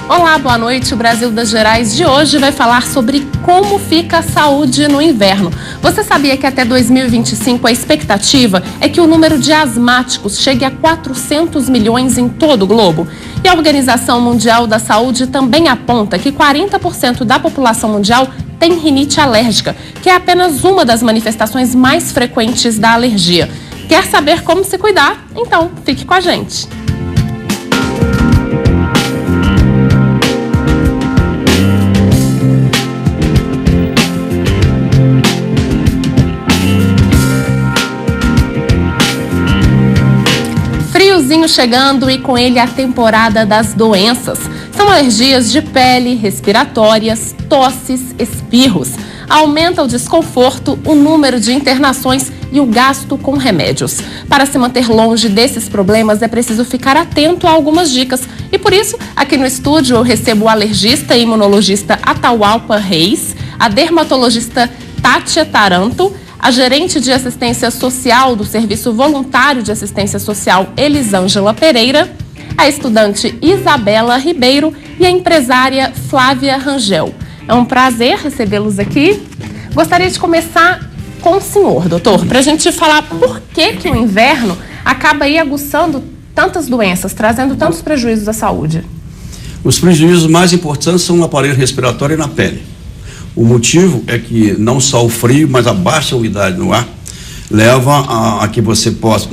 Olá, boa noite. O Brasil das Gerais de hoje vai falar sobre como fica a saúde no inverno. Você sabia que até 2025 a expectativa é que o número de asmáticos chegue a 400 milhões em todo o globo? E a Organização Mundial da Saúde também aponta que 40% da população mundial tem rinite alérgica, que é apenas uma das manifestações mais frequentes da alergia. Quer saber como se cuidar? Então, fique com a gente. Friozinho chegando e com ele a temporada das doenças. São alergias de pele, respiratórias, tosses, espirros. Aumenta o desconforto, o número de internações e o gasto com remédios. Para se manter longe desses problemas é preciso ficar atento a algumas dicas. E por isso, aqui no estúdio eu recebo o alergista e imunologista Atahualpa Reis, a dermatologista Tátia Taranto, a gerente de assistência social do Serviço Voluntário de Assistência Social Elisângela Pereira, a estudante Isabela Ribeiro e a empresária Flávia Rangel. É um prazer recebê-los aqui. Gostaria de começar com o senhor, doutor, para a gente falar por que o inverno acaba aí aguçando tantas doenças, trazendo tantos prejuízos à saúde. Os prejuízos mais importantes são no aparelho respiratório e na pele. O motivo é que não só o frio, mas a baixa umidade no ar leva a que você possa...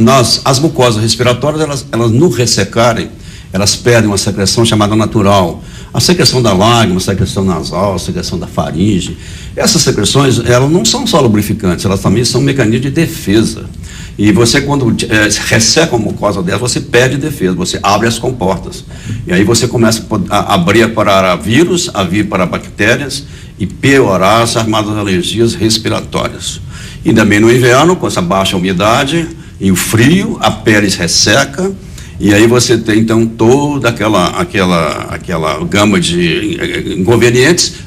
As mucosas respiratórias, elas no ressecarem, elas perdem uma secreção chamada natural. A secreção da lágrima, a secreção nasal, a secreção da faringe. Essas secreções, elas não são só lubrificantes, elas também são mecanismos de defesa. E você, quando resseca uma mucosa dessa, você perde defesa, você abre as comportas. E aí você começa a abrir para vírus, a vir para bactérias e piorar as chamadas alergias respiratórias. E também no inverno, com essa baixa umidade e o frio, a pele resseca. E aí você tem, então, toda aquela gama de inconvenientes,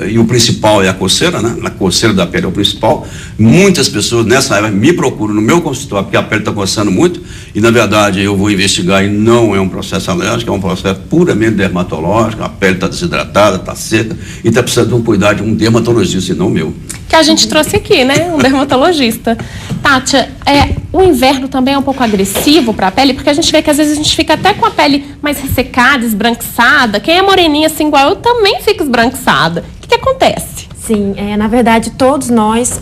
e o principal é a coceira, né? A coceira da pele é o principal. Muitas pessoas nessa época me procuram no meu consultório porque a pele está coçando muito, e na verdade eu vou investigar e não é um processo alérgico, é um processo puramente dermatológico. A pele está desidratada, está seca, e está precisando de um cuidado de um dermatologista e não meu. Que a gente trouxe aqui, né? Um dermatologista. Tátia, o inverno também é um pouco agressivo para a pele, porque a gente vê que às vezes a gente fica até com a pele mais ressecada, esbranquiçada. Quem é moreninha assim igual eu também fica esbranquiçada. O que acontece? Sim, na verdade todos nós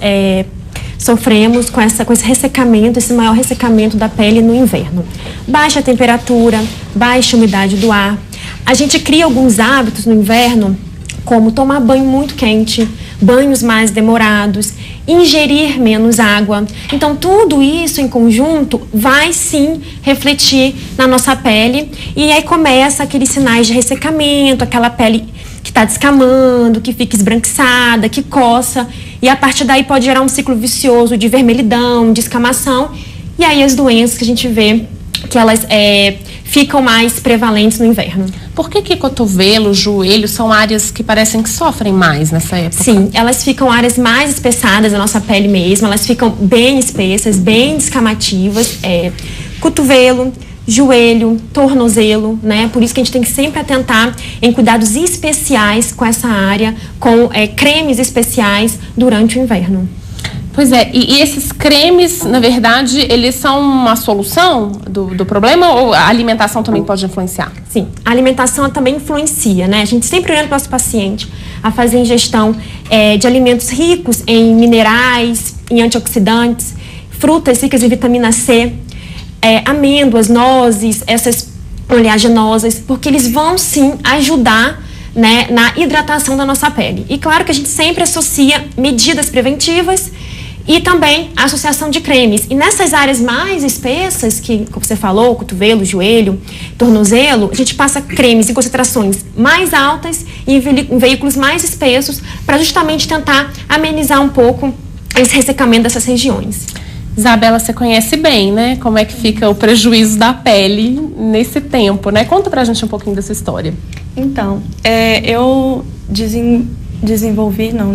sofremos com esse ressecamento, esse maior ressecamento da pele no inverno. Baixa temperatura, baixa umidade do ar. A gente cria alguns hábitos no inverno, como tomar banho muito quente, banhos mais demorados, ingerir menos água. Então, tudo isso em conjunto vai sim refletir na nossa pele, e aí começa aqueles sinais de ressecamento, aquela pele que está descamando, que fica esbranquiçada, que coça, e a partir daí pode gerar um ciclo vicioso de vermelhidão, de escamação, e aí as doenças que a gente vê que elas ficam mais prevalentes no inverno. Por que cotovelo, joelho são áreas que parecem que sofrem mais nessa época? Sim, elas ficam áreas mais espessadas da nossa pele mesmo, elas ficam bem espessas, bem descamativas. Cotovelo, joelho, tornozelo, né? Por isso que a gente tem que sempre atentar em cuidados especiais com essa área, com cremes especiais durante o inverno. Pois é, e esses cremes, na verdade, eles são uma solução do problema, ou a alimentação também pode influenciar? Sim, a alimentação também influencia, né? A gente sempre orienta o nosso paciente a fazer ingestão de alimentos ricos em minerais, em antioxidantes, frutas ricas em vitamina C, amêndoas, nozes, essas oleaginosas, porque eles vão sim ajudar, né, na hidratação da nossa pele. E claro que a gente sempre associa medidas preventivas e também a associação de cremes. E nessas áreas mais espessas, que como você falou, cotovelo, joelho, tornozelo, a gente passa cremes em concentrações mais altas e em veículos mais espessos para justamente tentar amenizar um pouco esse ressecamento dessas regiões. Isabela, você conhece bem, né? Como é que fica o prejuízo da pele nesse tempo, né? Conta pra gente um pouquinho dessa história. Então, eu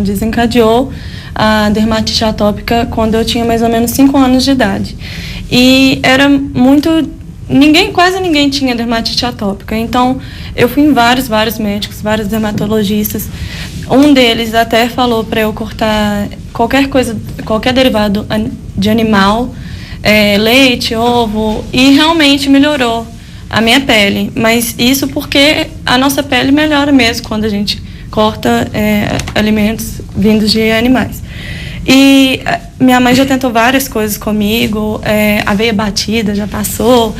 desencadeou a dermatite atópica quando eu tinha mais ou menos 5 anos de idade. E era muito quase ninguém tinha dermatite atópica. Então, eu fui em vários médicos, vários dermatologistas. Um deles até falou para eu cortar qualquer derivado de animal, leite, ovo, e realmente melhorou a minha pele. Mas isso porque a nossa pele melhora mesmo quando a gente corta alimentos vindos de animais. E minha mãe já tentou várias coisas comigo, aveia batida já passou,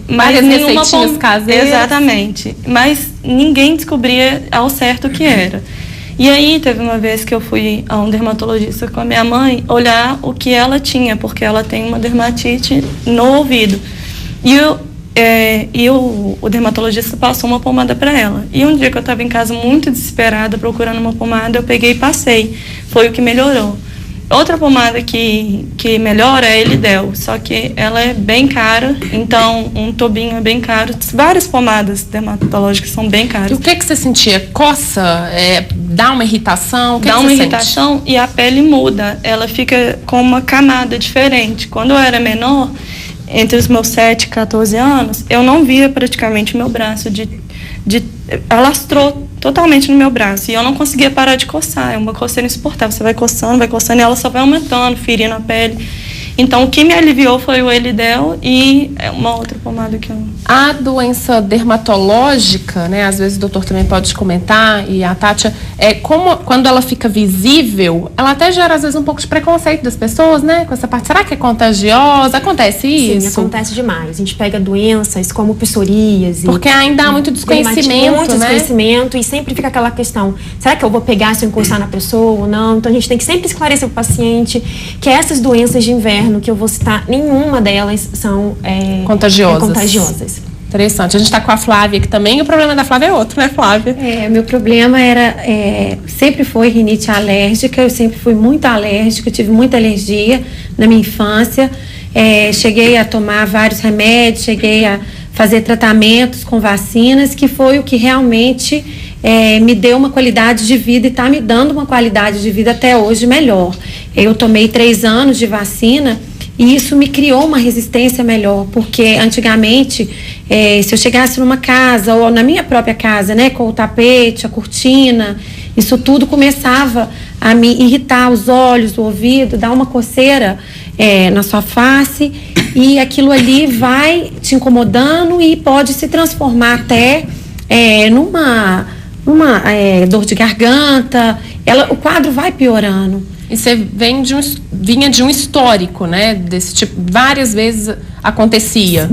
mas nenhuma caseiras. Exatamente, mas ninguém descobria ao certo o que era. E aí teve uma vez que eu fui a um dermatologista com a minha mãe olhar o que ela tinha, porque ela tem uma dermatite no ouvido. E o dermatologista passou uma pomada para ela. E um dia que eu estava em casa muito desesperada procurando uma pomada, eu peguei e passei. Foi o que melhorou. Outra pomada que melhora é a Elidel, só que ela é bem cara, então um tubinho é bem caro. Várias pomadas dermatológicas são bem caras. E o que você sentia? Coça? Dá uma irritação? Dá uma irritação e a pele muda. Ela fica com uma camada diferente. Quando eu era menor, entre os meus 7 e 14 anos, eu não via praticamente o meu braço alastrou totalmente no meu braço e eu não conseguia parar de coçar. É uma coceira insuportável. Você vai coçando e ela só vai aumentando, ferindo a pele. Então, o que me aliviou foi o Elidel e uma outra pomada que eu... A doença dermatológica, né, às vezes o doutor também pode comentar, e a Tátia, quando ela fica visível, ela até gera, às vezes, um pouco de preconceito das pessoas, né, com essa parte. Será que é contagiosa? Acontece isso? Sim, acontece demais. A gente pega doenças como psoríase. Porque ainda há muito desconhecimento, muito desconhecimento, e sempre fica aquela questão, será que eu vou pegar se eu encostar na pessoa ou não? Então, a gente tem que sempre esclarecer para o paciente que essas doenças de inverno que eu vou citar, nenhuma delas são contagiosas. Interessante. A gente está com a Flávia aqui também, e o problema da Flávia é outro, né, Flávia? Meu problema sempre foi rinite alérgica, eu sempre fui muito alérgica, tive muita alergia na minha infância, cheguei a tomar vários remédios, cheguei a fazer tratamentos com vacinas, que foi o que realmente me deu uma qualidade de vida e está me dando uma qualidade de vida até hoje melhor. Eu tomei 3 anos de vacina e isso me criou uma resistência melhor, porque antigamente, se eu chegasse numa casa ou na minha própria casa, né, com o tapete, a cortina, isso tudo começava a me irritar os olhos, o ouvido, dar uma coceira na sua face, e aquilo ali vai te incomodando e pode se transformar até numa dor de garganta. O quadro vai piorando. E você vinha de um histórico, né? Desse tipo, várias vezes acontecia.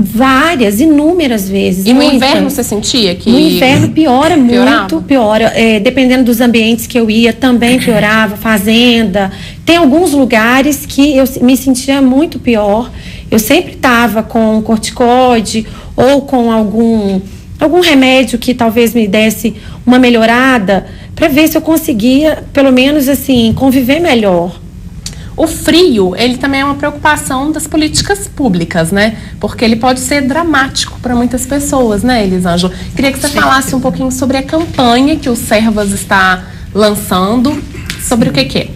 Inúmeras vezes. E no inverno você sentia que... No inverno piora muito, piora. Dependendo dos ambientes que eu ia, também piorava. Fazenda. Tem alguns lugares que eu me sentia muito pior. Eu sempre estava com corticoide ou com algum remédio que talvez me desse uma melhorada, para ver se eu conseguia, pelo menos assim, conviver melhor. O frio, ele também é uma preocupação das políticas públicas, né? Porque ele pode ser dramático para muitas pessoas, né, Elisângela? Queria que você falasse um pouquinho sobre a campanha que o Servas está lançando, sobre o que é.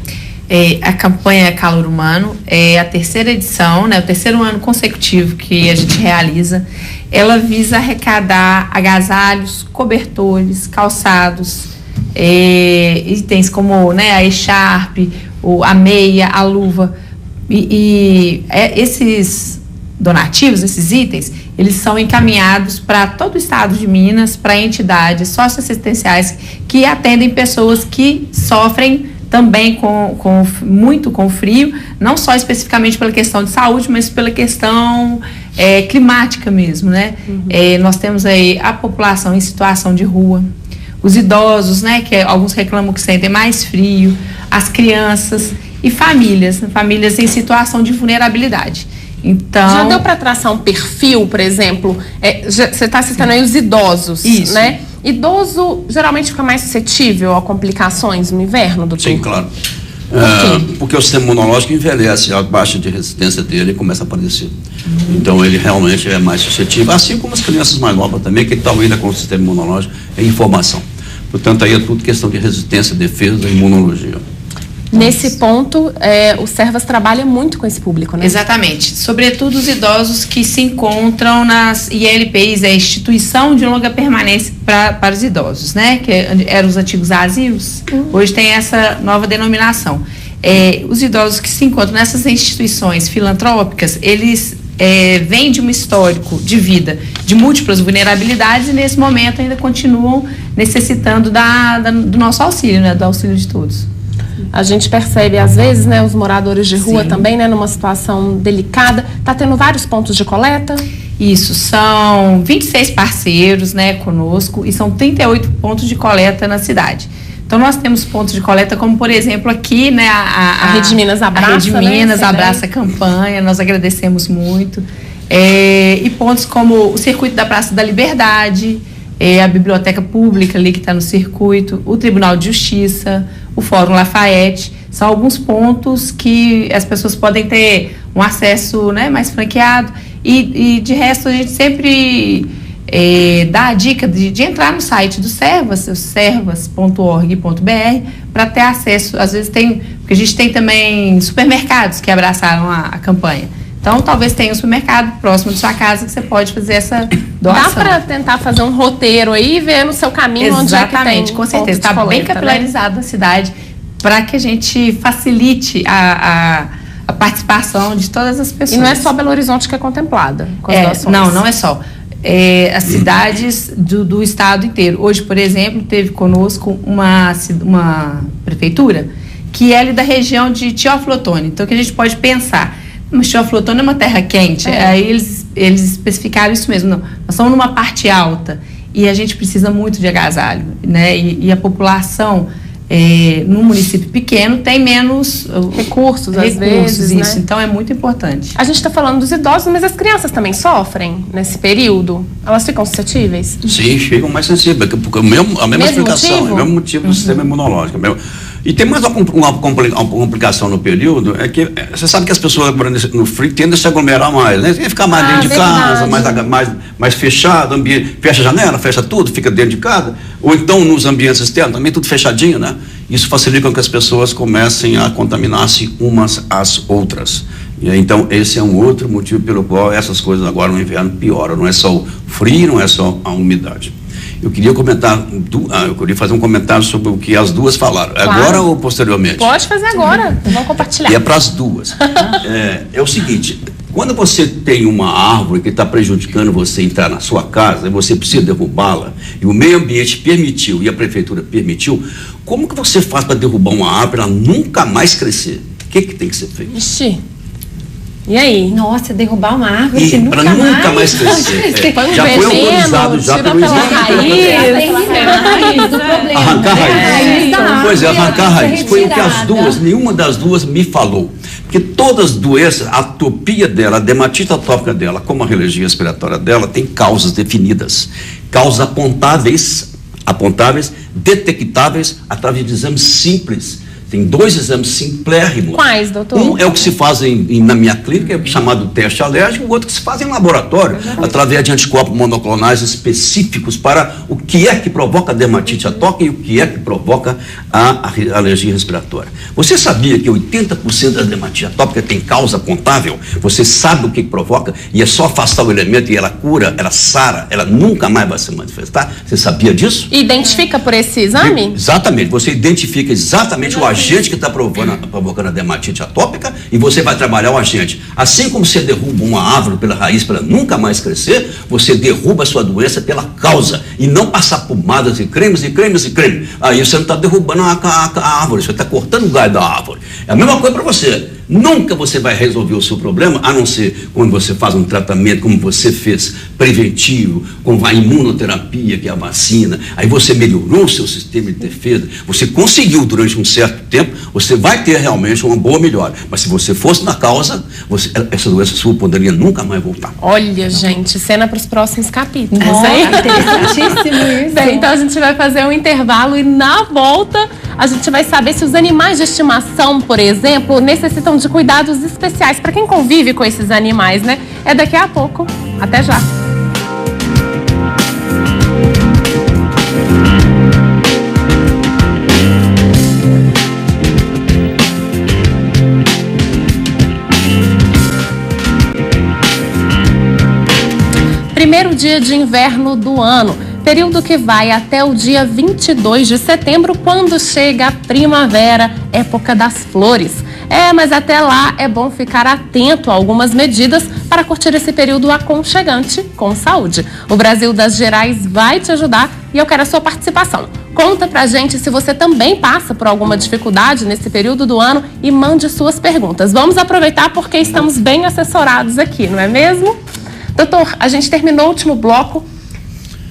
A campanha Calor Humano é a 3ª edição, né, o 3º ano consecutivo que a gente realiza. Ela visa arrecadar agasalhos, cobertores, calçados, itens como, né, a echarpe, a meia, a luva. Esses donativos, esses itens, eles são encaminhados para todo o estado de Minas, para entidades socioassistenciais que atendem pessoas que sofrem também muito com frio, não só especificamente pela questão de saúde, mas pela questão climática mesmo, né? Uhum. Nós temos aí a população em situação de rua, os idosos, né, que alguns reclamam que sentem mais frio, as crianças e famílias em situação de vulnerabilidade. Então, já deu para traçar um perfil, por exemplo, você está citando aí os idosos, isso, né? Idoso geralmente fica mais suscetível a complicações no inverno, doutor? Sim, claro. Porque o sistema imunológico envelhece, a baixa de resistência dele começa a aparecer. Então ele realmente é mais suscetível, assim como as crianças mais novas também, que estão ainda com o sistema imunológico em formação. Portanto, aí é tudo questão de resistência, defesa e imunologia. Nesse ponto, o Servas trabalha muito com esse público, né? Exatamente. Sobretudo os idosos que se encontram nas ILPs, Instituição de Longa Permanência para os Idosos, né? Que eram os antigos asilos. Hoje tem essa nova denominação. Os idosos que se encontram nessas instituições filantrópicas, eles vêm de um histórico de vida de múltiplas vulnerabilidades e nesse momento ainda continuam necessitando do nosso auxílio, né? Do auxílio de todos. A gente percebe, às vezes, né, os moradores de rua também, né, numa situação delicada. Está tendo vários pontos de coleta? Isso, são 26 parceiros, né, conosco, e são 38 pontos de coleta na cidade. Então, nós temos pontos de coleta, como, por exemplo, aqui, né, a Rede Minas abraça, a Rede Minas né, abraça a campanha, nós agradecemos muito. E pontos como o Circuito da Praça da Liberdade, a Biblioteca Pública ali que está no circuito, o Tribunal de Justiça, o Fórum Lafayette, são alguns pontos que as pessoas podem ter um acesso, né, mais franqueado e de resto a gente sempre dá a dica de entrar no site do Servas, servas.org.br, para ter acesso. Às vezes porque a gente tem também supermercados que abraçaram a campanha. Então, talvez tenha um supermercado próximo da sua casa que você pode fazer essa doação. Dá para tentar fazer um roteiro aí e ver no seu caminho onde é que tem. Exatamente, com certeza. Está bem capilarizado, né, a cidade, para que a gente facilite a participação de todas as pessoas. E não é só Belo Horizonte que é contemplada com as doações? Não é só. As cidades do estado inteiro. Hoje, por exemplo, teve conosco uma prefeitura que é ali da região de Teófilo Otoni. Então, o que a gente pode pensar? Mas Teófilo Otoni é uma terra quente. Aí eles especificaram isso mesmo. Não, nós estamos numa parte alta e a gente precisa muito de agasalho, né? E a população no município pequeno tem menos recursos às vezes, isso. Né? Então é muito importante. A gente está falando dos idosos, mas as crianças também sofrem nesse período? Elas ficam suscetíveis? Sim, ficam mais sensíveis, porque a mesma explicação, motivo? o mesmo motivo do sistema imunológico. E tem mais uma complicação no período, é que você sabe que as pessoas no frio tendem a se aglomerar mais, né? Tem que ficar mais dentro de casa, mais fechado, ambiente, fecha a janela, fecha tudo, fica dentro de casa, ou então nos ambientes externos, também tudo fechadinho, né? Isso facilita com que as pessoas comecem a contaminar-se umas às outras. E então esse é um outro motivo pelo qual essas coisas agora no inverno pioram, não é só o frio, não é só a umidade. Eu queria fazer um comentário sobre o que as duas falaram. Claro. Agora ou posteriormente? Pode fazer agora, vamos compartilhar. E é para as duas. É o seguinte, quando você tem uma árvore que está prejudicando você entrar na sua casa e você precisa derrubá-la, e o meio ambiente permitiu e a prefeitura permitiu, como que você faz para derrubar uma árvore para ela nunca mais crescer? O que tem que ser feito? Ixi. E aí? Nossa, derrubar uma árvore que nunca mais crescer. Já foi autorizado já pelo arrancar a raiz. Pois é, arrancar a raiz. Foi o que nenhuma das duas me falou. Porque todas as doenças, a atopia dela, a dermatite atópica dela, como a alergia respiratória dela, tem causas definidas. Causas apontáveis, detectáveis através de exames simples. Tem 2 exames simplérrimos. Quais, doutor? Um é o que se faz na minha clínica, chamado teste alérgico, o outro que se faz em laboratório, através de anticorpos monoclonais específicos para o que é que provoca a dermatite atópica e o que é que provoca a alergia respiratória. Você sabia que 80% da dermatite atópica tem causa apontável? Você sabe o que provoca e é só afastar o elemento e ela cura, ela sara, ela nunca mais vai se manifestar? Você sabia disso? E identifica por esse exame? Exatamente, você identifica exatamente o agente que está provocando a dermatite atópica e você vai trabalhar o agente. Assim como você derruba uma árvore pela raiz para nunca mais crescer, você derruba a sua doença pela causa e não passar pomadas e cremes. Aí você não está derrubando a árvore, você está cortando o galho da árvore. É a mesma coisa para você. Nunca você vai resolver o seu problema, a não ser quando você faz um tratamento como você fez, preventivo, com a imunoterapia, que é a vacina. Aí você melhorou o seu sistema de defesa, você conseguiu durante um certo tempo, você vai ter realmente uma boa melhora. Mas se você fosse na causa, essa doença sua poderia nunca mais voltar. Olha, gente, cena para os próximos capítulos. Nossa, interessantíssimo isso. Bem, então a gente vai fazer um intervalo e na volta a gente vai saber se os animais de estimação, por exemplo, necessitam de cuidados especiais para quem convive com esses animais, né? É daqui a pouco. Até já. dia de inverno do ano, período que vai até o dia 22 de setembro, quando chega a primavera, época das flores. Mas até lá é bom ficar atento a algumas medidas para curtir esse período aconchegante com saúde. O Brasil das Gerais vai te ajudar e eu quero a sua participação. Conta pra gente se você também passa por alguma dificuldade nesse período do ano e mande suas perguntas. Vamos aproveitar porque estamos bem assessorados aqui, não é mesmo? Doutor, a gente terminou o último bloco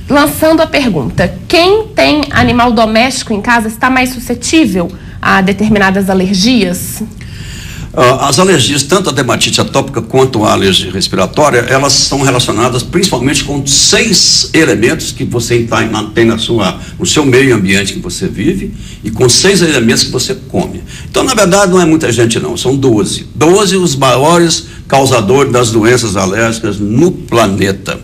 lançando a pergunta: quem tem animal doméstico em casa está mais suscetível a determinadas alergias? As alergias, tanto a dermatite atópica quanto a alergia respiratória, elas estão relacionadas principalmente com 6 elementos que você tem no seu meio ambiente que você vive e com 6 elementos que você come. Então, na verdade, não é muita gente não, são 12. 12 os maiores causadores das doenças alérgicas no planeta.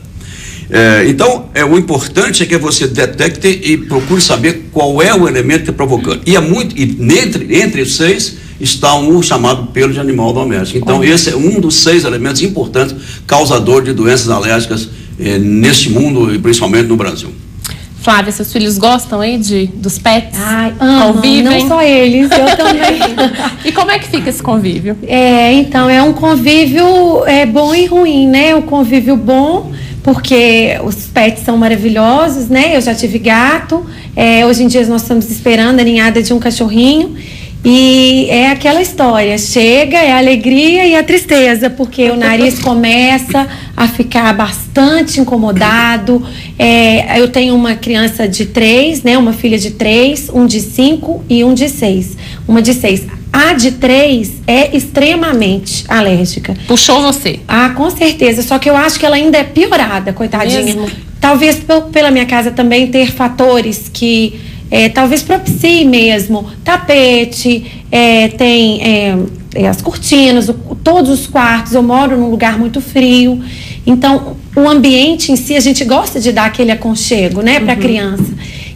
Então, o importante é que você detecte e procure saber qual é o elemento que está provocando. E entre os 6 está um chamado pelo de animal doméstico. Então, esse é um dos 6 elementos importantes causador de doenças alérgicas neste mundo e principalmente no Brasil. Flávia, seus filhos gostam aí dos pets? Convivem? Não só eles, eu também. E como é que fica esse convívio? Então, é um convívio bom e ruim, né? O convívio bom, porque os pets são maravilhosos, né? Eu já tive gato, hoje em dia nós estamos esperando a ninhada de um cachorrinho. E é aquela história, chega, é a alegria e a tristeza, porque o nariz começa a ficar bastante incomodado. Eu tenho uma criança de 3, né, uma filha de 3, um de 5 e um de 6. Uma de 6. A de 3 é extremamente alérgica. Puxou você? Com certeza, só que eu acho que ela ainda é piorada, coitadinha. Mesmo? Talvez pela minha casa também ter fatores que talvez propicie mesmo, tapete, tem as cortinas, todos os quartos. Eu moro num lugar muito frio, então o ambiente em si, a gente gosta de dar aquele aconchego, né, para a criança.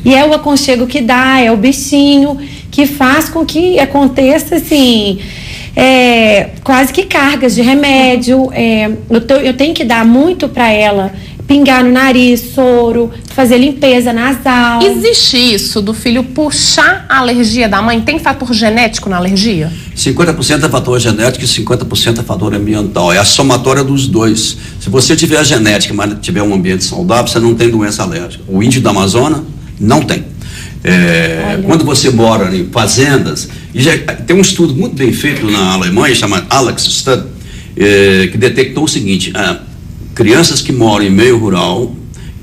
E é o aconchego que dá, é o bichinho que faz com que aconteça assim, quase que cargas de remédio. Eu tenho que dar muito para ela, pingar no nariz, soro, fazer limpeza nasal. Existe isso do filho puxar a alergia da mãe? Tem fator genético na alergia? 50% é fator genético e 50% é fator ambiental. É a somatória dos dois. Se você tiver a genética, mas tiver um ambiente saudável, você não tem doença alérgica. O índio da Amazônia não tem. Quando você mora em fazendas, tem um estudo muito bem feito na Alemanha, chamado Alex Study, que detectou o seguinte: crianças que moram em meio rural,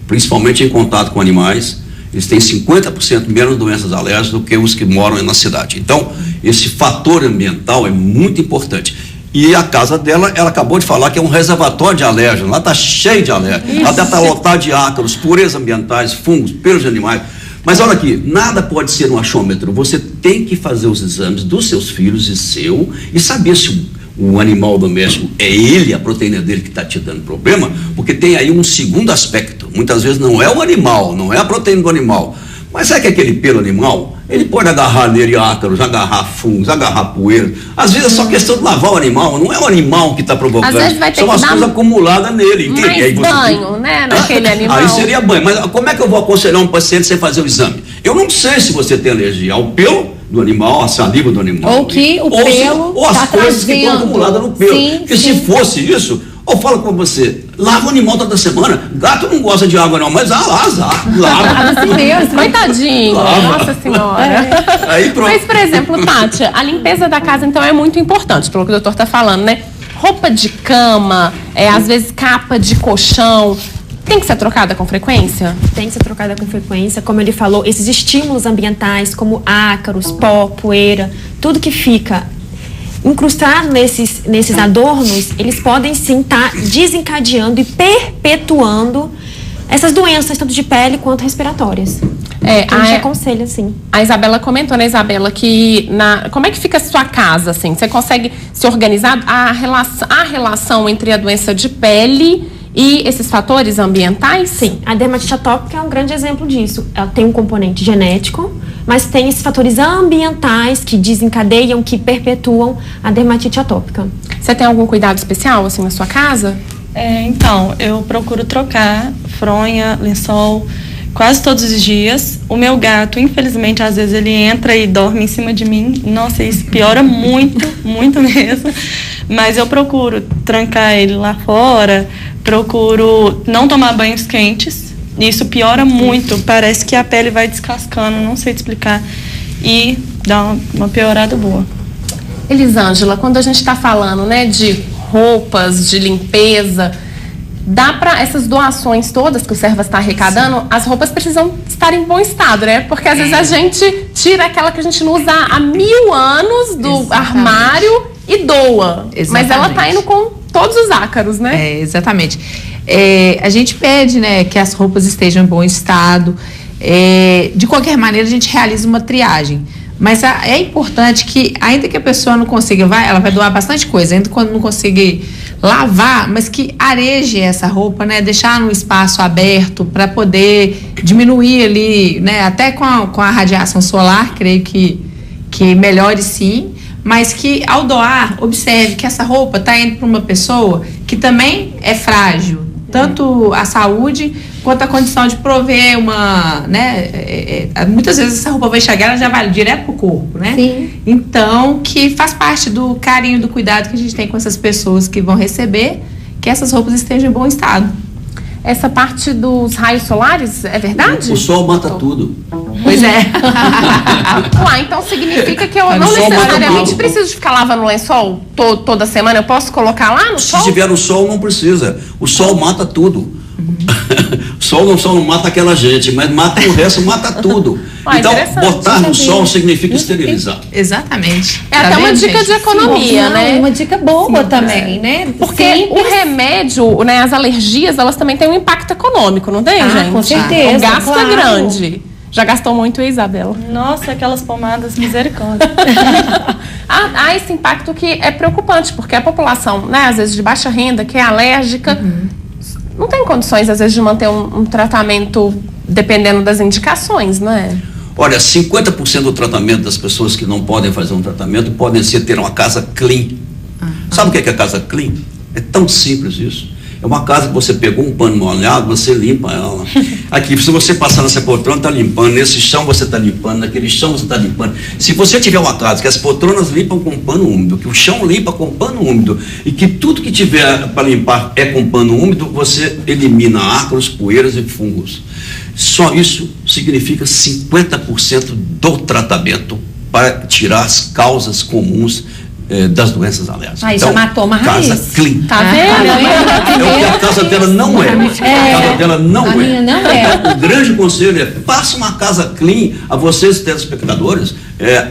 principalmente em contato com animais, eles têm 50% menos doenças alérgicas do que os que moram na cidade. Então, esse fator ambiental é muito importante. E a casa dela, ela acabou de falar que é um reservatório de alérgenos. Lá está cheio de alérgenos. Lá deve estar lotado de ácaros, purezas ambientais, fungos, pelos de animais. Mas olha aqui, nada pode ser um achômetro. Você tem que fazer os exames dos seus filhos e seu e saber se o animal doméstico é ele, a proteína dele que está te dando problema, porque tem aí um segundo aspecto. Muitas vezes não é o animal, não é a proteína do animal, mas sabe que aquele pelo animal, ele pode agarrar nele ácaros, agarrar fungos, agarrar poeira. Às vezes é só questão de lavar o animal, não é o animal que está provocando. Às vezes vai ter são as coisas acumuladas nele. Mais banho, né, naquele animal. Aí seria banho, mas como é que eu vou aconselhar um paciente sem fazer o exame? Eu não sei se você tem alergia ao pelo do animal, a saliva do animal. Ou que o pelo ou as coisas que estão acumuladas no pelo. Porque se fosse isso, eu falo com você, lava o animal toda semana. Gato não gosta de água não, mas lava. Assim mesmo. Coitadinho, nossa senhora. Aí pronto. Mas, por exemplo, Tati, a limpeza da casa então é muito importante, pelo que o doutor está falando, né? Roupa de cama, às vezes capa de colchão, tem que ser trocada com frequência? Tem que ser trocada com frequência. Como ele falou, esses estímulos ambientais, como ácaros, pó, poeira, tudo que fica incrustado nesses adornos, eles podem sim estar desencadeando e perpetuando essas doenças, tanto de pele quanto respiratórias. A gente aconselha, sim. A Isabela comentou, né, Isabela, que como é que fica a sua casa, assim? Você consegue se organizar? A relação entre a doença de pele e esses fatores ambientais? Sim, a dermatite atópica é um grande exemplo disso. Ela tem um componente genético, mas tem esses fatores ambientais que desencadeiam, que perpetuam a dermatite atópica. Você tem algum cuidado especial, assim, na sua casa? Então, eu procuro trocar fronha, lençol, quase todos os dias. O meu gato, infelizmente, às vezes ele entra e dorme em cima de mim. Nossa, isso piora muito, muito mesmo. Mas eu procuro trancar ele lá fora, procuro não tomar banhos quentes. Isso piora muito, parece que a pele vai descascando, não sei te explicar. E dá uma piorada boa. Elisângela, quando a gente está falando, né, de roupas, de limpeza, dá para essas doações todas que o Servas está arrecadando, as roupas precisam estar em bom estado, né? Porque às vezes a gente tira aquela que a gente não usa há 1000 anos do armário e doa. Exatamente. Mas ela está indo com todos os ácaros, né? Exatamente. A gente pede, né, que as roupas estejam em bom estado. De qualquer maneira, a gente realiza uma triagem. Mas é importante que, ainda que a pessoa não consiga, ela vai doar bastante coisa, ainda quando não conseguir lavar, mas que areje essa roupa, né? Deixar num espaço aberto para poder diminuir ali, né? Até com a radiação solar, creio que melhore sim, mas que ao doar, observe que essa roupa está indo para uma pessoa que também é frágil, tanto a saúde quanto a condição de prover uma, né, muitas vezes essa roupa vai chegar, ela já vai direto pro corpo, né? Sim. Então, que faz parte do carinho, do cuidado que a gente tem com essas pessoas que vão receber, que essas roupas estejam em bom estado. Essa parte dos raios solares, é verdade? O sol mata tudo. Pois é. Então significa que eu não necessariamente preciso de ficar lavando o lençol toda semana, eu posso colocar lá no sol? Se tiver no sol, não precisa. O sol mata tudo. O sol não mata aquela gente, mas mata o resto, mata tudo. Então, botar no sol significa esterilizar. Exatamente. É até uma dica de economia, né? Uma dica boa também, né? Porque o remédio, né, as alergias, elas também têm um impacto econômico, não tem, gente? Com certeza. O gasto é grande. Já gastou muito, Isabela? Nossa, aquelas pomadas, misericórdia. Há esse impacto que é preocupante, porque a população, né, às vezes de baixa renda, que é alérgica, não tem condições, às vezes, de manter um tratamento dependendo das indicações, não é? Olha, 50% do tratamento das pessoas que não podem fazer um tratamento podem ter uma casa clean. Sabe o que é casa clean? É tão simples isso. É uma casa que você pegou um pano molhado, você limpa ela. Aqui, se você passar nessa poltrona, está limpando. Nesse chão você está limpando, naquele chão você está limpando. Se você tiver uma casa que as poltronas limpam com pano úmido, que o chão limpa com pano úmido e que tudo que tiver para limpar é com pano úmido, você elimina ácaros, poeiras e fungos. Só isso significa 50% do tratamento para tirar as causas comuns das doenças alérgicas. Aí então, já matou uma raiz. Casa clean. Tá vendo? É o que a casa dela não é. A casa dela não é. Minha não é. O grande conselho é: faça uma casa clean. A vocês, telespectadores,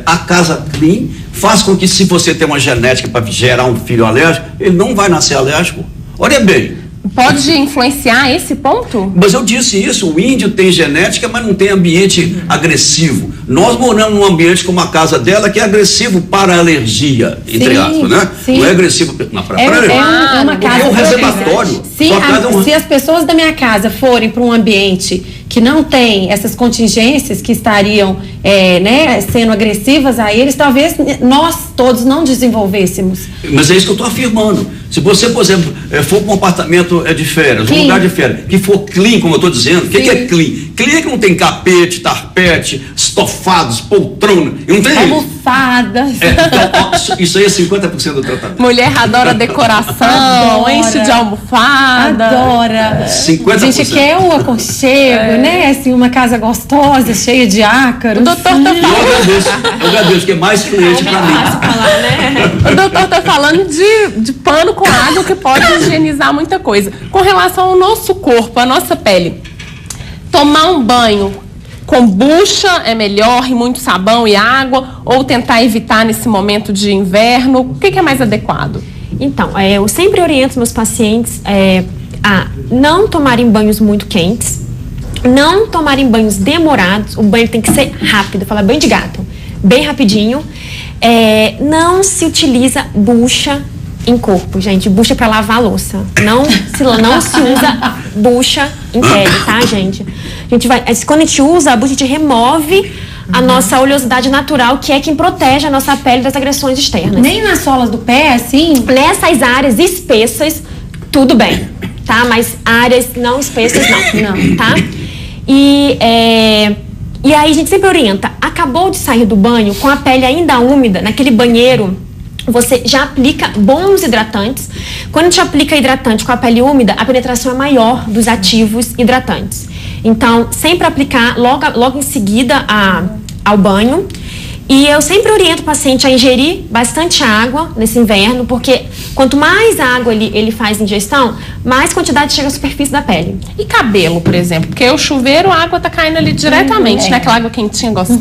a casa clean faz com que, se você tem uma genética para gerar um filho alérgico, ele não vai nascer alérgico. Olha bem. Pode influenciar esse ponto? Mas eu disse isso, o índio tem genética, mas não tem ambiente agressivo. Nós moramos num ambiente como a casa dela, que é agressivo para a alergia, entre aspas, né? Sim. Não é agressivo para é uma casa. É um reservatório. Se as pessoas da minha casa forem para um ambiente que não tem essas contingências que estariam sendo agressivas a eles, talvez nós todos não desenvolvêssemos. Mas é isso que eu estou afirmando. Se você, por exemplo, for para um apartamento de férias, um lugar de férias, que for clean, como eu estou dizendo, o que é clean? Clean é que não tem capete, tarpete, estofados, poltrona, não tem almofadas. Então, isso aí é 50% do tratamento. Mulher adora decoração, enche de almofada. Adora. 50%. A gente quer um aconchego, né? Assim, uma casa gostosa, cheia de ácaros. O doutor tá falando... Eu agradeço, que é mais cliente para mim. O doutor tá falando de pano com água que pode higienizar muita coisa. Com relação ao nosso corpo, a nossa pele, tomar um banho com bucha é melhor, e muito sabão e água, ou tentar evitar nesse momento de inverno? O que é mais adequado? Então, eu sempre oriento meus pacientes a não tomarem banhos muito quentes, não tomarem banhos demorados. O banho tem que ser rápido, fala banho de gato, bem rapidinho. Não se utiliza bucha em corpo, gente. Bucha para lavar a louça. Não se usa bucha em pele, tá, gente? Quando a gente usa a bucha, a gente remove a nossa oleosidade natural, que é quem protege a nossa pele das agressões externas. Nem nas solas do pé, assim? Nessas áreas espessas, tudo bem. tá? Mas áreas não espessas não, tá? E aí a gente sempre orienta, acabou de sair do banho, com a pele ainda úmida, naquele banheiro, você já aplica bons hidratantes. Quando a gente aplica hidratante com a pele úmida, a penetração é maior dos ativos hidratantes. Então, sempre aplicar logo em seguida ao banho. E eu sempre oriento o paciente a ingerir bastante água nesse inverno, porque quanto mais água ele faz ingestão, mais quantidade chega à superfície da pele. E cabelo, por exemplo? Porque o chuveiro, a água tá caindo ali diretamente, né? Aquela água quentinha gostosa.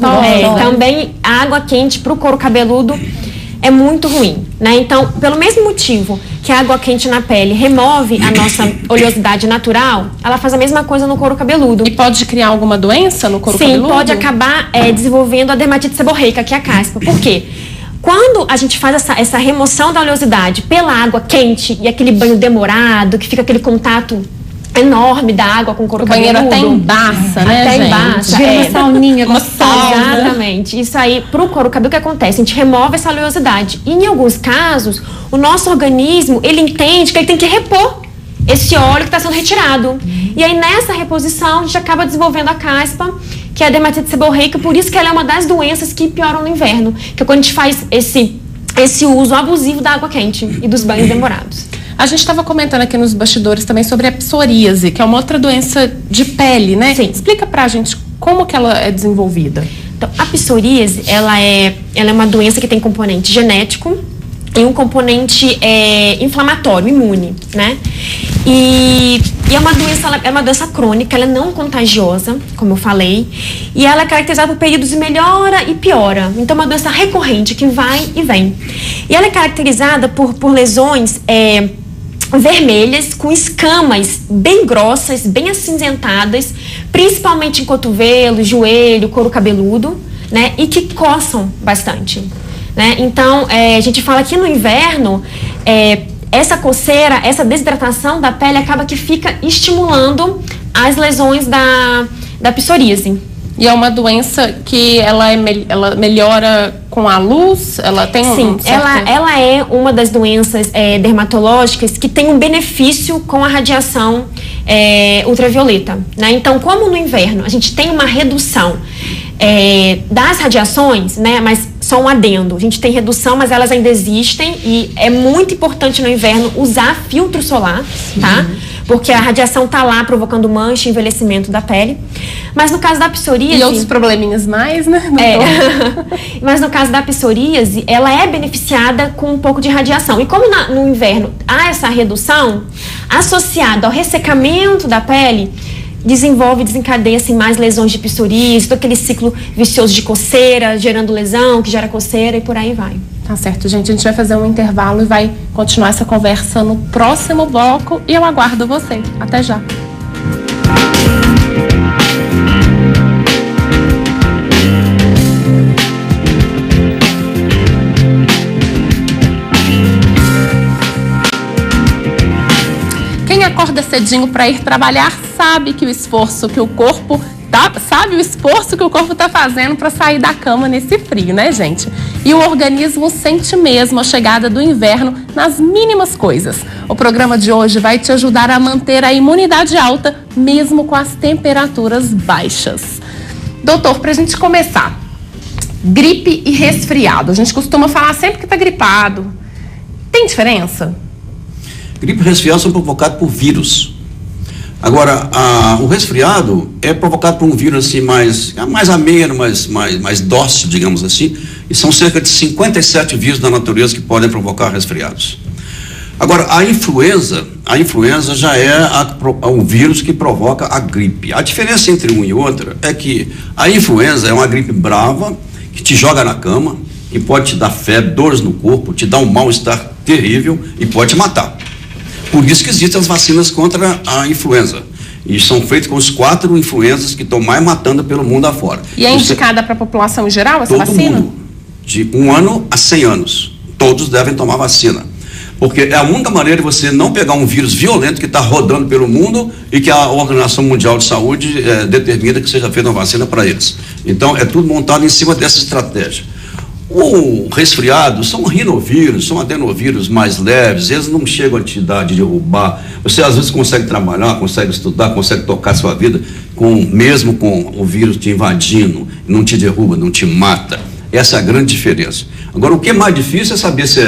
Também a água quente para o couro cabeludo é muito ruim, né? Então, pelo mesmo motivo que a água quente na pele remove a nossa oleosidade natural, ela faz a mesma coisa no couro cabeludo. E pode criar alguma doença no couro cabeludo? Sim, pode acabar desenvolvendo a dermatite seborreica, que é a caspa. Por quê? Quando a gente faz essa remoção da oleosidade pela água quente e aquele banho demorado, que fica aquele contato enorme da água com o couro cabeludo. O banheiro até embaça, né, até gente? Embaça. Vira uma sauninha gostosa. Exatamente. Isso aí, pro couro cabeludo, o que acontece? A gente remove essa oleosidade. E em alguns casos, o nosso organismo, ele entende que ele tem que repor esse óleo que está sendo retirado. E aí, nessa reposição, a gente acaba desenvolvendo a caspa, que é a dermatite seborreica, por isso que ela é uma das doenças que pioram no inverno. Que é quando a gente faz esse uso abusivo da água quente e dos banhos demorados. A gente estava comentando aqui nos bastidores também sobre a psoríase, que é uma outra doença de pele, né? Sim. Explica pra gente como que ela é desenvolvida. Então, a psoríase, ela é uma doença que tem componente genético e um componente inflamatório, imune, né? E é uma doença crônica, ela é não contagiosa, como eu falei, e ela é caracterizada por períodos de melhora e piora. Então, é uma doença recorrente que vai e vem. E ela é caracterizada por lesões vermelhas, com escamas bem grossas, bem acinzentadas, principalmente em cotovelo, joelho, couro cabeludo, né? E que coçam bastante, né? Então, a gente fala que no inverno, essa coceira, essa desidratação da pele acaba que fica estimulando as lesões da psoríase. E é uma doença que ela melhora com a luz? Ela tem Sim, ela é uma das doenças dermatológicas que tem um benefício com a radiação ultravioleta, né? Então, como no inverno a gente tem uma redução das radiações, né? Mas só um adendo, a gente tem redução, mas elas ainda existem e é muito importante no inverno usar filtro solar, tá? Porque a radiação tá lá provocando mancha e envelhecimento da pele. Mas no caso da psoríase... E outros probleminhas mais, né? Mas no caso da psoríase, ela é beneficiada com um pouco de radiação. E como no inverno há essa redução, associada ao ressecamento da pele, desencadeia assim, mais lesões de psoríase, todo aquele ciclo vicioso de coceira, gerando lesão, que gera coceira e por aí vai. Tá certo, gente. A gente vai fazer um intervalo e vai continuar essa conversa no próximo bloco e eu aguardo você. Até já. Quem acorda cedinho para ir trabalhar sabe que o esforço que o corpo está fazendo para sair da cama nesse frio, né, gente? E o organismo sente mesmo a chegada do inverno nas mínimas coisas. O programa de hoje vai te ajudar a manter a imunidade alta, mesmo com as temperaturas baixas. Doutor, para a gente começar, gripe e resfriado. A gente costuma falar sempre que está gripado. Tem diferença? Gripe e resfriado são provocados por vírus. Agora, o resfriado é provocado por um vírus assim, mais ameno, mais dócil, digamos assim, e são cerca de 57 vírus da natureza que podem provocar resfriados. Agora, a influenza já é um vírus que provoca a gripe. A diferença entre um e outro é que a influenza é uma gripe brava, que te joga na cama, que pode te dar febre, dores no corpo, te dar um mal-estar terrível e pode te matar. Por isso que existem as vacinas contra a influenza. E são feitas com os 4 influenzas que estão mais matando pelo mundo afora. E é indicada para a população em geral essa vacina? Todo mundo, de 1 ano a 100 anos. Todos devem tomar vacina. Porque é a única maneira de você não pegar um vírus violento que está rodando pelo mundo e que a Organização Mundial de Saúde determina que seja feita uma vacina para eles. Então, é tudo montado em cima dessa estratégia. O resfriado são rinovírus, são adenovírus mais leves, eles não chegam a te dar de derrubar. Você às vezes consegue trabalhar, consegue estudar, consegue tocar a sua vida, mesmo com o vírus te invadindo, não te derruba, não te mata. Essa é a grande diferença. Agora, o que é mais difícil é saber se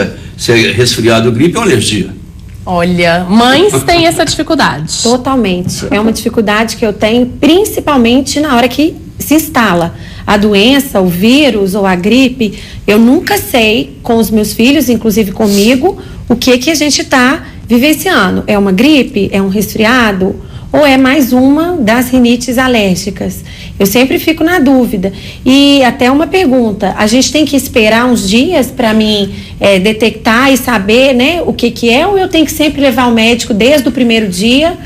é resfriado, gripe ou alergia. Olha, mães têm essa dificuldade. Totalmente. É uma dificuldade que eu tenho, principalmente na hora que se instala a doença, o vírus ou a gripe. Eu nunca sei com os meus filhos, inclusive comigo, o que a gente está vivenciando. É uma gripe? É um resfriado? Ou é mais uma das rinites alérgicas? Eu sempre fico na dúvida. E até uma pergunta, a gente tem que esperar uns dias para mim detectar e saber, né, o que é, ou eu tenho que sempre levar o médico desde o primeiro dia?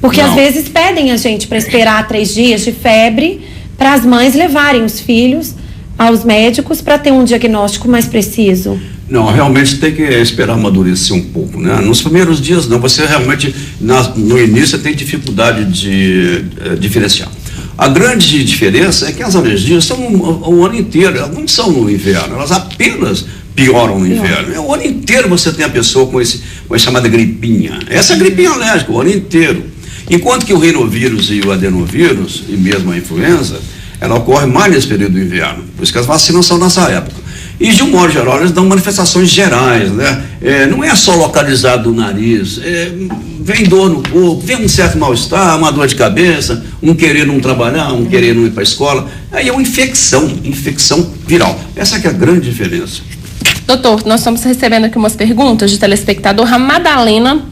Porque às vezes pedem a gente para esperar 3 dias de febre para as mães levarem os filhos aos médicos para ter um diagnóstico mais preciso. Não, realmente tem que esperar amadurecer um pouco, né? Nos primeiros dias não, você realmente, no início, tem dificuldade de diferenciar. A grande diferença é que as alergias são o ano inteiro, elas não são no inverno, elas apenas pioram no inverno. O ano inteiro você tem a pessoa com a chamada gripinha. Essa é a gripinha alérgica, o ano inteiro. Enquanto que o rinovírus e o adenovírus, e mesmo a influenza, ela ocorre mais nesse período do inverno. Por isso que as vacinas são nessa época. E, de um modo geral, eles dão manifestações gerais, né? Não é só localizado no nariz, vem dor no corpo, vem um certo mal-estar, uma dor de cabeça, um querer não trabalhar, um querer não ir para a escola. Aí é uma infecção viral. Essa que é a grande diferença. Doutor, nós estamos recebendo aqui umas perguntas de telespectador. A Madalena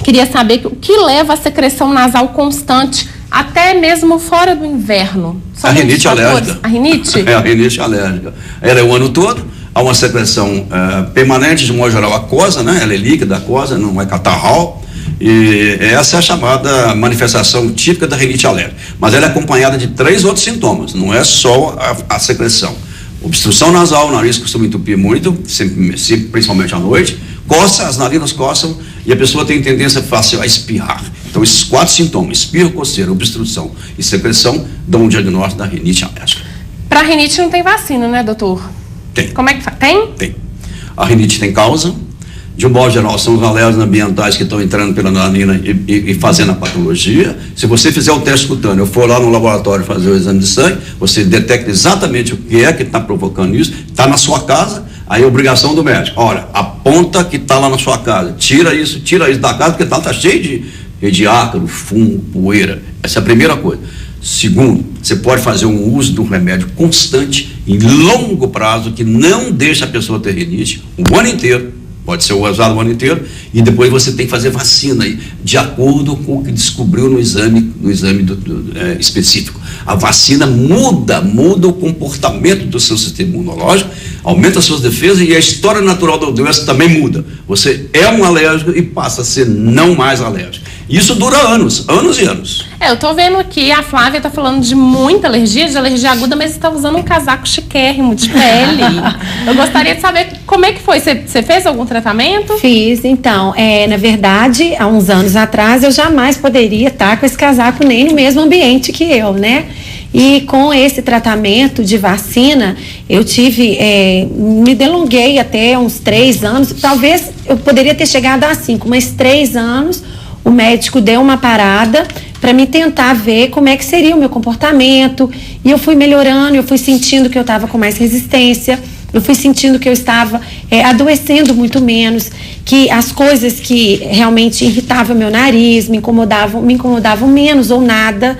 queria saber o que leva a secreção nasal constante até mesmo fora do inverno. A rinite alérgica. A rinite? É a rinite alérgica. Ela é o ano todo, há uma secreção permanente, de modo geral, aquosa, né? Ela é líquida, aquosa, não é catarral. E essa é a chamada manifestação típica da rinite alérgica. Mas ela é acompanhada de 3 outros sintomas, não é só a secreção. Obstrução nasal, o nariz costuma entupir muito, sempre, principalmente à noite, coça, as narinas coçam e a pessoa tem tendência fácil a espirrar. Então, esses 4 sintomas, espirro, coceira, obstrução e secreção, dão um diagnóstico da rinite alérgica. Para rinite não tem vacina, né, doutor? Tem. Como é que faz? Tem? Tem. A rinite tem causa. De um modo geral, são os alérgenos ambientais que estão entrando pela narina e fazendo a patologia. Se você fizer o teste cutâneo, eu for lá no laboratório fazer o exame de sangue, você detecta exatamente o que é que está provocando isso, está na sua casa, aí é obrigação do médico. Olha, aponta que está lá na sua casa, tira isso da casa, porque está cheio de ácaro, fungo, poeira. Essa é a primeira coisa. Segundo, você pode fazer um uso de um remédio constante, em longo prazo, que não deixa a pessoa ter rinite o ano inteiro. Pode ser usado o ano inteiro, e depois você tem que fazer vacina aí, de acordo com o que descobriu no exame específico. A vacina muda o comportamento do seu sistema imunológico, aumenta as suas defesas, e a história natural da doença também muda. Você é um alérgico e passa a ser não mais alérgico. Isso dura anos e anos. Eu tô vendo aqui, a Flávia tá falando de muita alergia, de alergia aguda, mas está usando um casaco chiquérrimo de pele. Eu gostaria de saber como é que foi. Você fez algum tratamento? Fiz, então. Na verdade, há uns anos atrás, eu jamais poderia estar com esse casaco nem no mesmo ambiente que eu, né? E com esse tratamento de vacina, eu me delonguei até uns 3 anos, talvez eu poderia ter chegado a 5, mas 3 anos, o médico deu uma parada para me tentar ver como é que seria o meu comportamento, e eu fui melhorando, eu fui sentindo que eu estava com mais resistência, eu fui sentindo que eu estava adoecendo muito menos, que as coisas que realmente irritavam meu nariz, me incomodavam menos ou nada,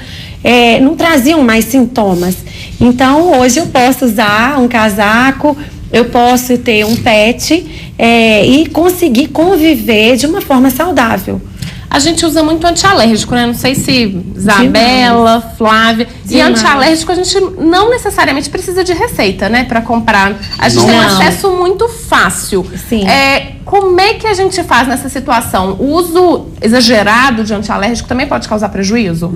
não traziam mais sintomas. Então, hoje eu posso usar um casaco, eu posso ter um pet e conseguir conviver de uma forma saudável. A gente usa muito antialérgico, né? Não sei se Isabela, Flávia. E antialérgico a gente não necessariamente precisa de receita, né? Para comprar. A gente tem um acesso muito fácil. Sim. Como é que a gente faz nessa situação? O uso exagerado de antialérgico também pode causar prejuízo?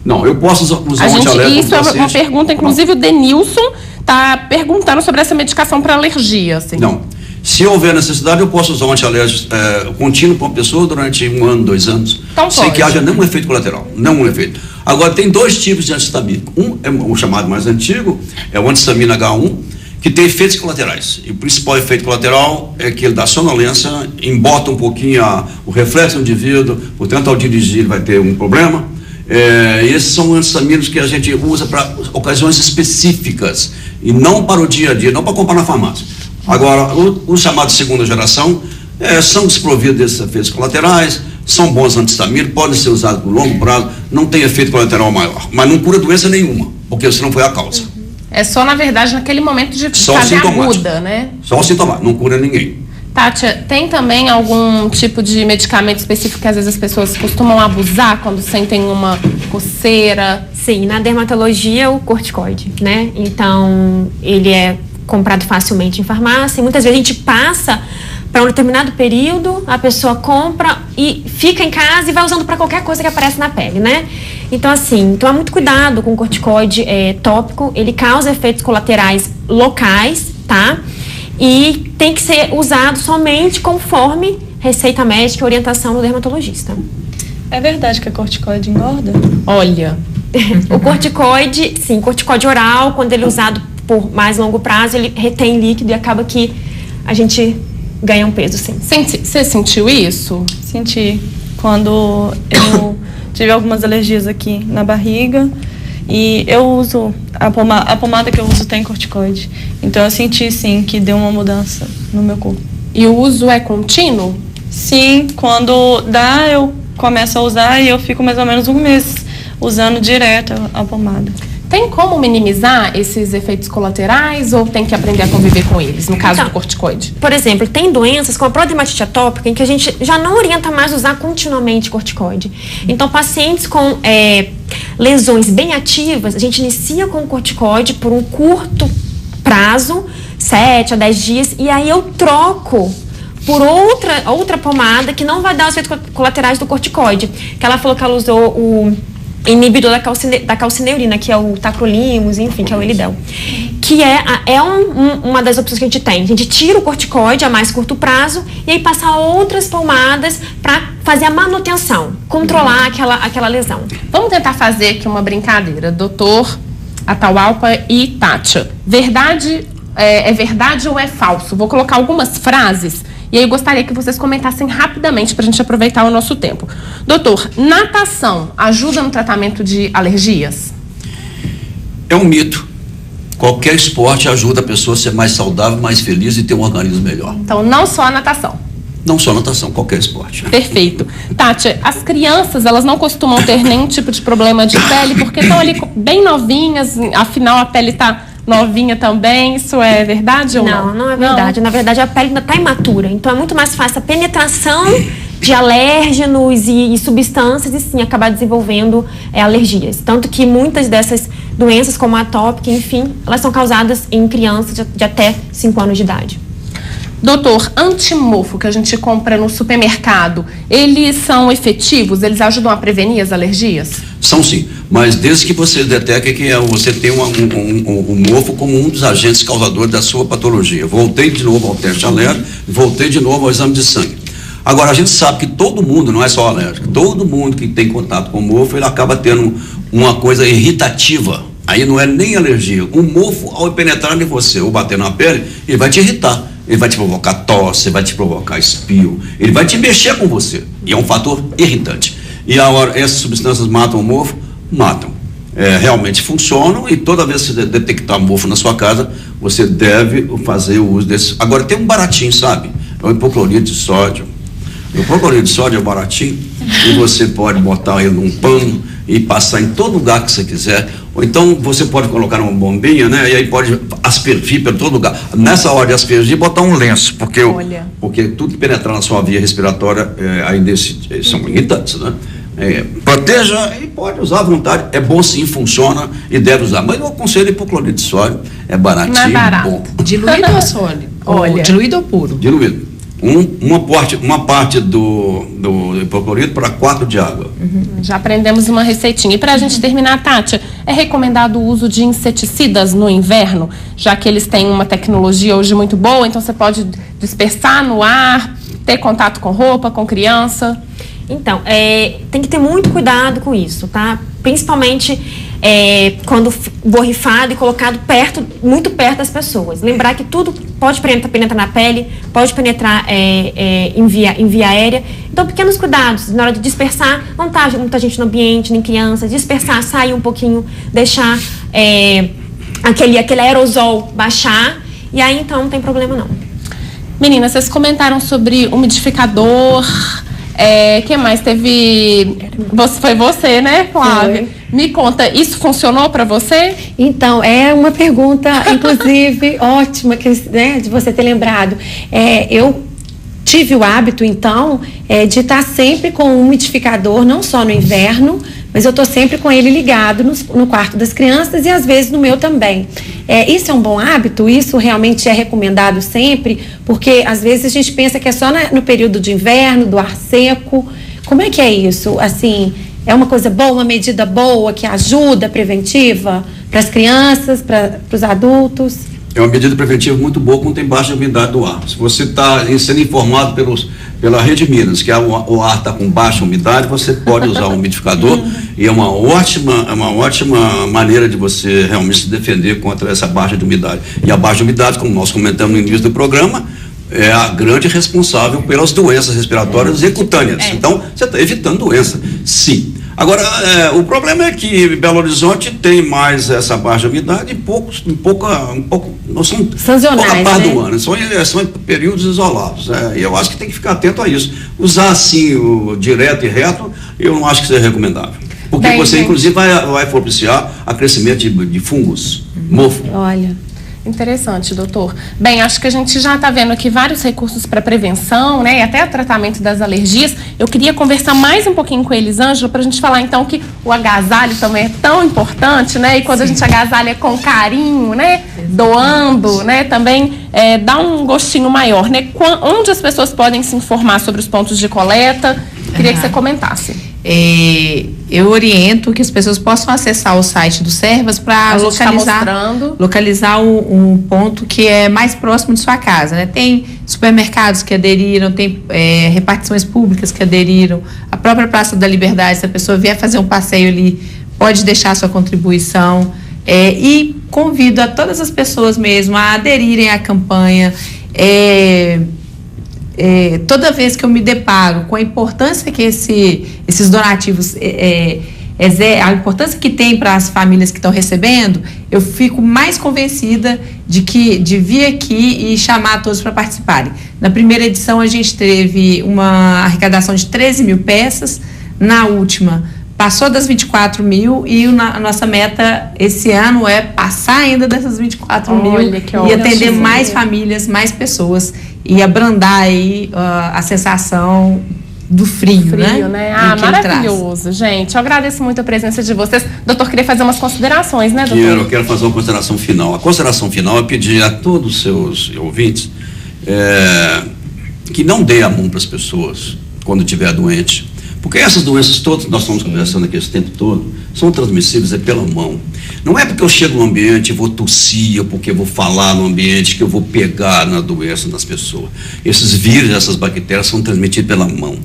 Não, eu posso usar um antialérgico. Isso é uma pergunta, inclusive o Denilson está perguntando sobre essa medicação para alergia. Assim. Não. Se houver necessidade, eu posso usar um antialérgico contínuo para uma pessoa durante 1 ano, 2 anos, então, sem que haja nenhum efeito colateral, nenhum efeito. Agora, tem 2 tipos de antihistamínico. Um é o chamado mais antigo, é o antihistamina H1, que tem efeitos colaterais. E o principal efeito colateral é que ele dá sonolência, embota um pouquinho o reflexo do indivíduo, portanto, ao dirigir ele vai ter um problema. E esses são antistamínicos que a gente usa para ocasiões específicas e não para o dia a dia, não para comprar na farmácia. Agora, os chamados de segunda geração são desprovidos desses efeitos colaterais, são bons antistamínicos, podem ser usados por longo prazo, não tem efeito colateral maior, mas não cura doença nenhuma, porque isso não foi a causa. É só, na verdade, naquele momento de fase aguda, né? Só o sintomático, não cura ninguém. Tati, tem também algum tipo de medicamento específico que às vezes as pessoas costumam abusar quando sentem uma coceira? Sim, na dermatologia o corticoide, né? Então, ele é comprado facilmente em farmácia e muitas vezes a gente passa para um determinado período, a pessoa compra e fica em casa e vai usando para qualquer coisa que aparece na pele, né? Então, assim, tomar muito cuidado com o corticoide tópico, ele causa efeitos colaterais locais, tá? E tem que ser usado somente conforme receita médica e orientação do dermatologista. É verdade que a corticoide engorda? Olha, o corticoide, sim, corticoide oral, quando ele é usado por mais longo prazo, ele retém líquido e acaba que a gente ganha um peso, sim. Você sentiu isso? Senti. Quando eu tive algumas alergias aqui na barriga e eu uso, a pomada que eu uso tem corticoide. Então eu senti, sim, que deu uma mudança no meu corpo. E o uso é contínuo? Sim, quando dá eu começo a usar e eu fico mais ou menos um mês usando direto a pomada. Tem como minimizar esses efeitos colaterais ou tem que aprender a conviver com eles, no caso do corticoide? Por exemplo, tem doenças como a proddermatite atópica em que a gente já não orienta mais usar continuamente corticoide. Então, pacientes com lesões bem ativas, a gente inicia com corticoide por um curto prazo, 7 a 10 dias, e aí eu troco por outra pomada que não vai dar os efeitos colaterais do corticoide. Que ela falou que ela usou o inibidor da calcineurina, que é o tacrolimus, enfim, que é o Elidel. Que uma das opções que a gente tem. A gente tira o corticoide a mais curto prazo e aí passa outras pomadas para fazer a manutenção, controlar aquela lesão. Vamos tentar fazer aqui uma brincadeira. Doutor Atahualpa e Tati. É verdade ou é falso? Vou colocar algumas frases e aí eu gostaria que vocês comentassem rapidamente para a gente aproveitar o nosso tempo. Doutor, natação ajuda no tratamento de alergias? É um mito. Qualquer esporte ajuda a pessoa a ser mais saudável, mais feliz e ter um organismo melhor. Então, não só a natação. Não só natação, qualquer esporte. Perfeito. Tati, as crianças, elas não costumam ter nenhum tipo de problema de pele porque estão ali bem novinhas, afinal a pele está novinha também, isso é verdade ou não? Não é verdade. Não. Na verdade, a pele ainda está imatura, então é muito mais fácil a penetração de alérgenos e substâncias e sim acabar desenvolvendo alergias. Tanto que muitas dessas doenças, como a atópica, enfim, elas são causadas em crianças de até 5 anos de idade. Doutor, antimofo que a gente compra no supermercado, eles são efetivos? Eles ajudam a prevenir as alergias? São sim, mas desde que você detecte que você tem um mofo como um dos agentes causadores da sua patologia. Voltei de novo ao teste alérgico, voltei de novo ao exame de sangue. Agora, a gente sabe que todo mundo, não é só alérgico, todo mundo que tem contato com mofo, ele acaba tendo uma coisa irritativa. Aí não é nem alergia. O mofo, ao penetrar em você ou bater na pele, ele vai te irritar. Ele vai te provocar tosse, vai te provocar espirro, ele vai te mexer com você. E é um fator irritante. E agora, essas substâncias matam o mofo? Matam. Realmente funcionam e toda vez que você detectar mofo na sua casa, você deve fazer o uso desse. Agora, tem um baratinho, sabe? É o hipoclorito de sódio. O hipoclorito de sódio é baratinho e você pode botar ele num pano e passar em todo lugar que você quiser. Ou então você pode colocar uma bombinha, né? E aí pode aspergir por todo lugar. Nessa hora de aspergir, botar um lenço, porque tudo que penetrar na sua via respiratória ainda são irritantes, né? Proteja e pode usar à vontade. É bom sim, funciona e deve usar. Mas eu aconselho hipoclorito de sódio, é baratinho, não é barato. Bom. Diluído ou sólido? Olha. Diluído ou puro? Diluído. Uma parte do hipoclorito para 4 de água. Já aprendemos uma receitinha. E para a gente terminar, Tati, é recomendado o uso de inseticidas no inverno, já que eles têm uma tecnologia hoje muito boa, então você pode dispersar no ar, ter contato com roupa, com criança? Então, tem que ter muito cuidado com isso, tá? Principalmente quando borrifado e colocado muito perto das pessoas. Lembrar que tudo pode penetrar na pele, pode penetrar em via aérea. Então, pequenos cuidados na hora de dispersar, não tá muita gente no ambiente, nem criança, dispersar, sair um pouquinho, deixar aquele aerosol baixar, e aí então não tem problema não. Meninas, vocês comentaram sobre umidificador, quem mais teve? Foi você, né, Flávia? Me conta, isso funcionou para você? Então, é uma pergunta, inclusive, ótima, né, de você ter lembrado. Eu tive o hábito, então, de estar sempre com um umidificador, não só no inverno, mas eu estou sempre com ele ligado no quarto das crianças e às vezes no meu também. Isso é um bom hábito? Isso realmente é recomendado sempre? Porque às vezes a gente pensa que é só no período de inverno, do ar seco. Como é que é isso? Assim, é uma coisa boa, uma medida boa que ajuda, preventiva para as crianças, para os adultos? É uma medida preventiva muito boa quando tem baixa umidade do ar. Se você está sendo informado pela Rede Minas que o ar está com baixa umidade, você pode usar o umidificador e é uma ótima maneira de você realmente se defender contra essa baixa de umidade. E a baixa umidade, como nós comentamos no início do programa, é a grande responsável pelas doenças respiratórias e cutâneas. Então, você está evitando doença, sim. Agora, o problema é que Belo Horizonte tem mais essa baixa umidade em pouca parte do ano. São em períodos isolados. E eu acho que tem que ficar atento a isso. Usar assim, o direto e reto, eu não acho que seja recomendável. Porque você, inclusive, vai propiciar a crescimento de fungos, mofo. Olha. Interessante, doutor. Bem, acho que a gente já está vendo aqui vários recursos para prevenção, né, e até o tratamento das alergias. Eu queria conversar mais um pouquinho com a Elisângela para a gente falar, então, que o agasalho também é tão importante, né, e quando a gente agasalha com carinho, né, doando, né, também dá um gostinho maior, né. Onde as pessoas podem se informar sobre os pontos de coleta? Queria que você comentasse. Eu oriento que as pessoas possam acessar o site do Servas para localizar um ponto que é mais próximo de sua casa, né? Tem supermercados que aderiram, tem repartições públicas que aderiram, a própria Praça da Liberdade, se a pessoa vier fazer um passeio ali, pode deixar sua contribuição, e convido a todas as pessoas mesmo a aderirem à campanha. Toda vez que eu me deparo com a importância que esses donativos, a importância que tem para as famílias que estão recebendo, eu fico mais convencida de vir aqui e chamar todos para participarem. Na primeira edição a gente teve uma arrecadação de 13 mil peças, na última passou das 24 mil e a nossa meta esse ano é passar ainda dessas 24 mil e atender mais famílias, mais pessoas e abrandar aí a sensação do frio, né? Maravilhoso, gente. Eu agradeço muito a presença de vocês. Doutor, queria fazer umas considerações, né, doutor? Eu quero fazer uma consideração final. A consideração final é pedir a todos os seus ouvintes que não dê a mão para as pessoas quando estiver doente. Porque essas doenças todas que nós estamos conversando aqui esse tempo todo são transmissíveis pela mão. Não é porque eu chego no ambiente e vou tossir, ou porque eu vou falar no ambiente que eu vou pegar na doença das pessoas. Esses vírus, essas bactérias são transmitidos pela mão.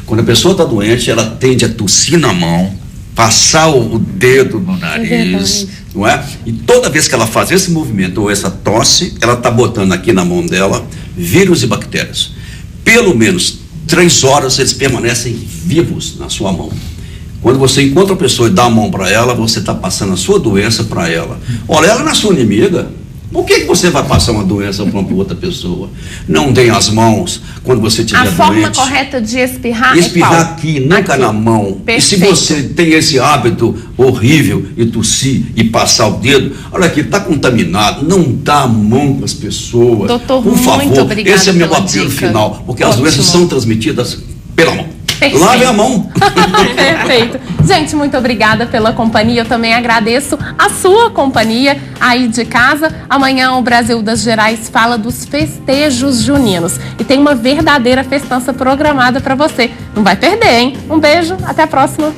Quando a pessoa está doente, ela tende a tossir na mão, passar o dedo no nariz, não é? E toda vez que ela faz esse movimento ou essa tosse, ela está botando aqui na mão dela vírus e bactérias. Pelo menos 3 horas eles permanecem vivos na sua mão. Quando você encontra a pessoa e dá a mão para ela, você está passando a sua doença para ela. Olha, ela não é sua inimiga. Por que você vai passar uma doença para outra pessoa? Não dê as mãos quando você estiver doente. A forma correta de espirrar é aqui, nunca na mão. Perfeito. E se você tem esse hábito horrível e tossir e passar o dedo, olha aqui, está contaminado, não dá a mão para as pessoas. Doutor, por favor, muito obrigada. Esse é meu apelo final, porque as doenças são transmitidas pela mão. Perfeito. Lave a mão. Perfeito. Gente, muito obrigada pela companhia. Eu também agradeço a sua companhia aí de casa. Amanhã o Brasil das Gerais fala dos festejos juninos. E tem uma verdadeira festança programada para você. Não vai perder, hein? Um beijo, até a próxima.